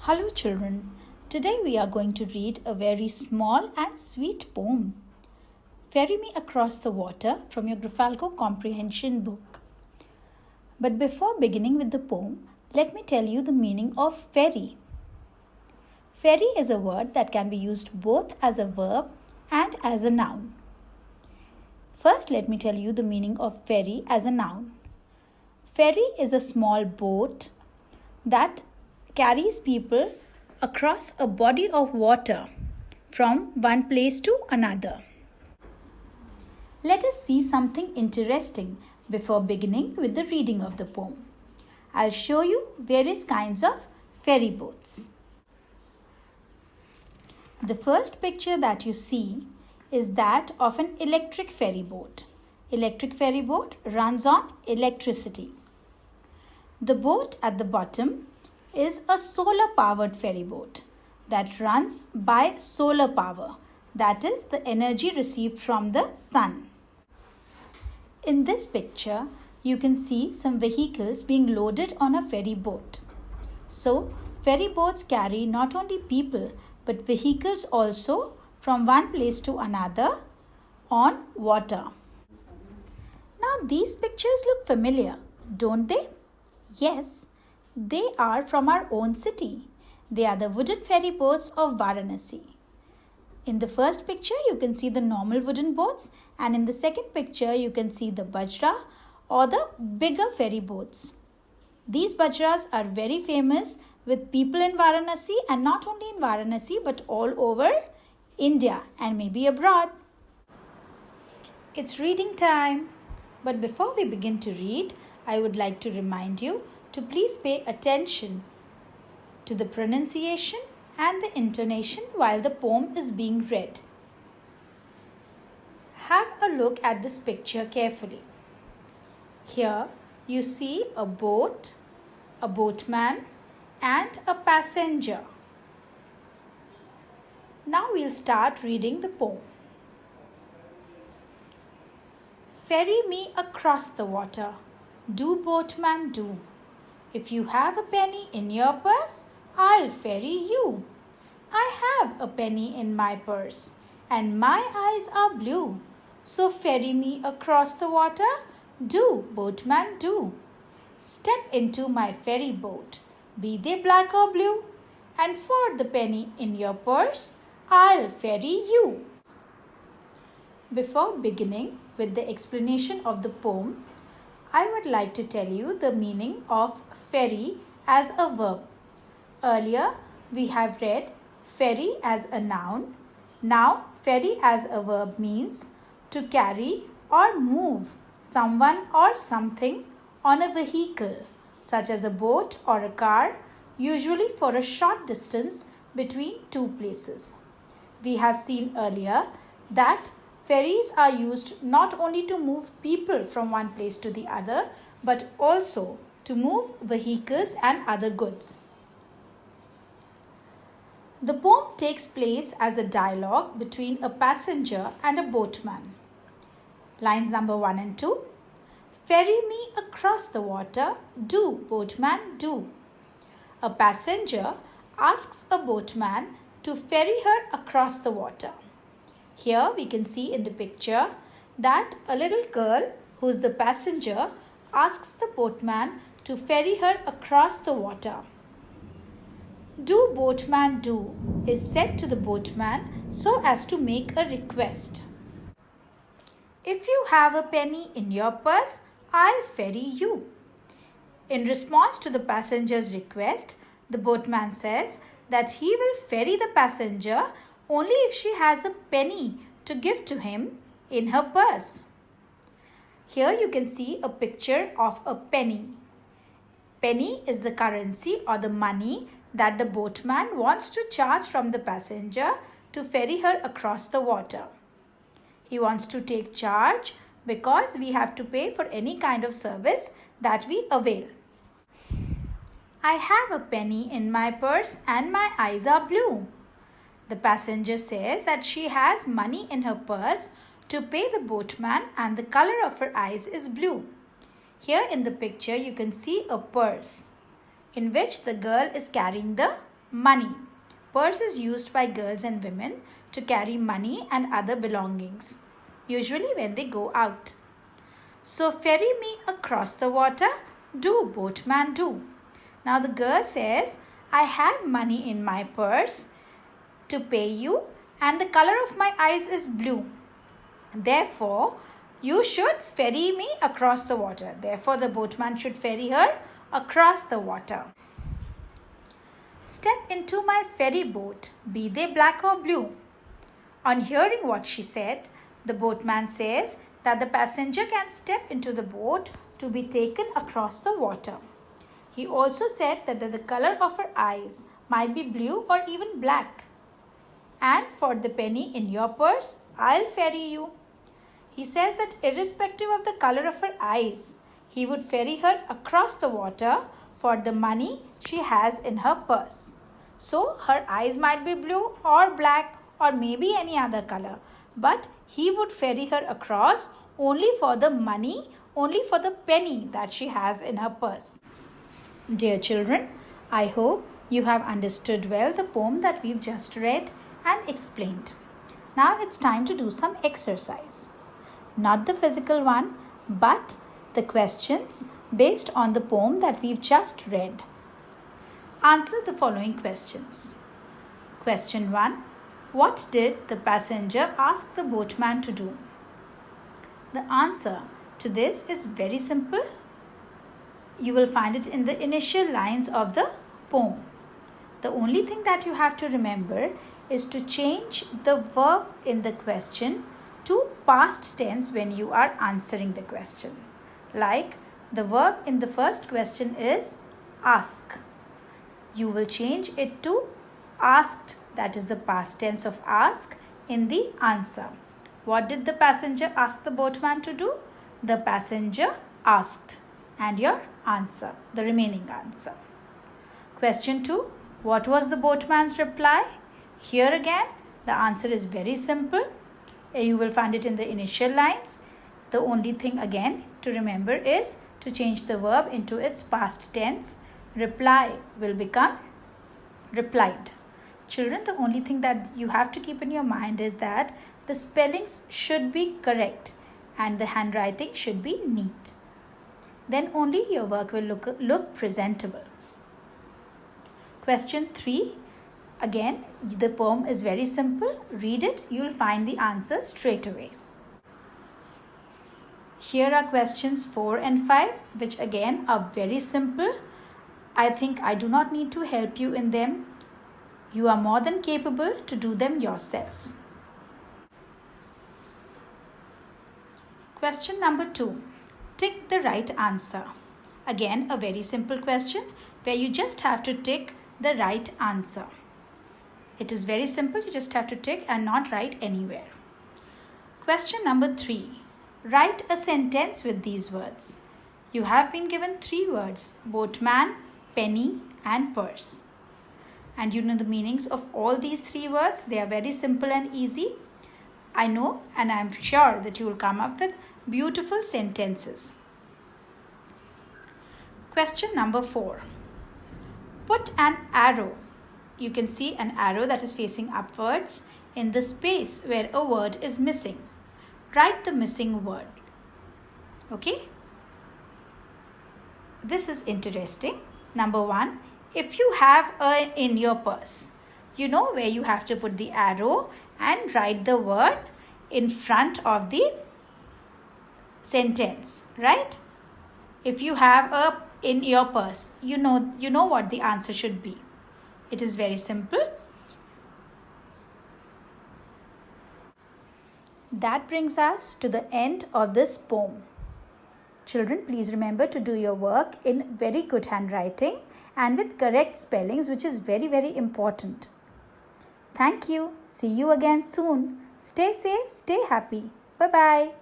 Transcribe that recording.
Hello children, today we are going to read a very small and sweet poem. Ferry Me Across the Water from your Grafalco Comprehension book. But before beginning with the poem, let me tell you the meaning of ferry. Ferry is a word that can be used both as a verb and as a noun. First, let me tell you the meaning of ferry as a noun. Ferry is a small boat that carries people across a body of water from one place to another. Let us see something interesting before beginning with the reading of the poem. I'll show you various kinds of ferry boats. The first picture that you see is that of an electric ferry boat. Electric ferry boat runs on electricity. The boat at the bottom is a solar-powered ferry boat that runs by solar power, that is the energy received from the sun. In this picture, you can see some vehicles being loaded on a ferry boat. So, ferry boats carry not only people but vehicles also from one place to another on water. Now, these pictures look familiar, don't they? Yes. They are from our own city. They are the wooden ferry boats of Varanasi. In the first picture, you can see the normal wooden boats, and in the second picture, you can see the bajra or the bigger ferry boats. These bajras are very famous with people in Varanasi, and not only in Varanasi but all over India and maybe abroad. It's reading time. But before we begin to read, I would like to remind you to please pay attention to the pronunciation and the intonation while the poem is being read. Have a look at this picture carefully. Here you see a boat, a boatman and a passenger. Now we'll start reading the poem. Ferry me across the water, do boatman do. If you have a penny in your purse, I'll ferry you. I have a penny in my purse, and my eyes are blue. So ferry me across the water, do, boatman, do. Step into my ferry boat, be they black or blue, and for the penny in your purse, I'll ferry you. Before beginning with the explanation of the poem, I would like to tell you the meaning of ferry as a verb. Earlier, we have read ferry as a noun. Now, ferry as a verb means to carry or move someone or something on a vehicle, such as a boat or a car, usually for a short distance between two places. We have seen earlier that ferries are used not only to move people from one place to the other, but also to move vehicles and other goods. The poem takes place as a dialogue between a passenger and a boatman. Lines number 1 and 2. Ferry me across the water, do, boatman, do. A passenger asks a boatman to ferry her across the water. Here we can see in the picture that a little girl who is the passenger asks the boatman to ferry her across the water. Do boatman do is said to the boatman so as to make a request. If you have a penny in your purse, I'll ferry you. In response to the passenger's request, the boatman says that he will ferry the passenger only if she has a penny to give to him in her purse. Here you can see a picture of a penny. Penny is the currency or the money that the boatman wants to charge from the passenger to ferry her across the water. He wants to take charge because we have to pay for any kind of service that we avail. I have a penny in my purse and my eyes are blue. The passenger says that she has money in her purse to pay the boatman and the color of her eyes is blue. Here in the picture you can see a purse in which the girl is carrying the Money. Purse is used by girls and women to carry money and other belongings, usually when they go out. So ferry me across the water, do boatman do. Now the girl says, I have money in my purse to pay you and the color of my eyes is blue. Therefore, you should ferry me across the water. Therefore, the boatman should ferry her across the water. Step into my ferry boat, be they black or blue. On hearing what she said, the boatman says that the passenger can step into the boat to be taken across the water. He also said that the color of her eyes might be blue or even black. And for the penny in your purse, I'll ferry you. He says that irrespective of the color of her eyes, he would ferry her across the water for the money she has in her purse. So her eyes might be blue or black or maybe any other color, but he would ferry her across only for the money, only for the penny that she has in her purse. Dear children, I hope you have understood well the poem that we've just read and explained. Now it's time to do some exercise. Not the physical one, but the questions based on the poem that we've just read. Answer the following questions. Question 1. What did the passenger ask the boatman to do? The answer to this is very simple. You will find it in the initial lines of the poem. The only thing that you have to remember is to change the verb in the question to past tense when you are answering the question. Like the verb in the first question is ask. You will change it to asked, that is the past tense of ask, in the answer. What did the passenger ask the boatman to do? The passenger asked. And your answer, the remaining answer. Question 2. What was the boatman's reply? Here again, the answer is very simple. You will find it in the initial lines. The only thing again to remember is to change the verb into its past tense. Reply will become replied. Children, the only thing that you have to keep in your mind is that the spellings should be correct and the handwriting should be neat. Then only your work will look presentable. Question 3. Again, the poem is very simple. Read it, you will find the answer straight away. Here are questions 4 and 5, which again are very simple. I think I do not need to help you in them. You are more than capable to do them yourself. Question number 2. Tick the right answer. Again, a very simple question where you just have to tick the right answer. It is very simple. You just have to tick and not write anywhere. Question number 3. Write a sentence with these words. You have been given 3 words: boatman, penny and purse. And you know the meanings of all these 3 words. They are very simple and easy. I know and I am sure that you will come up with beautiful sentences. Question number 4. Put an arrow. You can see an arrow that is facing upwards in the space where a word is missing. Write the missing word. Okay? This is interesting. Number 1. If you have a in your purse, you know where you have to put the arrow and write the word in front of the sentence, right? If you have a in your purse, you know what the answer should be. It is very simple. That brings us to the end of this poem. Children, please remember to do your work in very good handwriting and with correct spellings, which is very, very important. Thank you. See you again soon. Stay safe, stay happy. Bye-bye.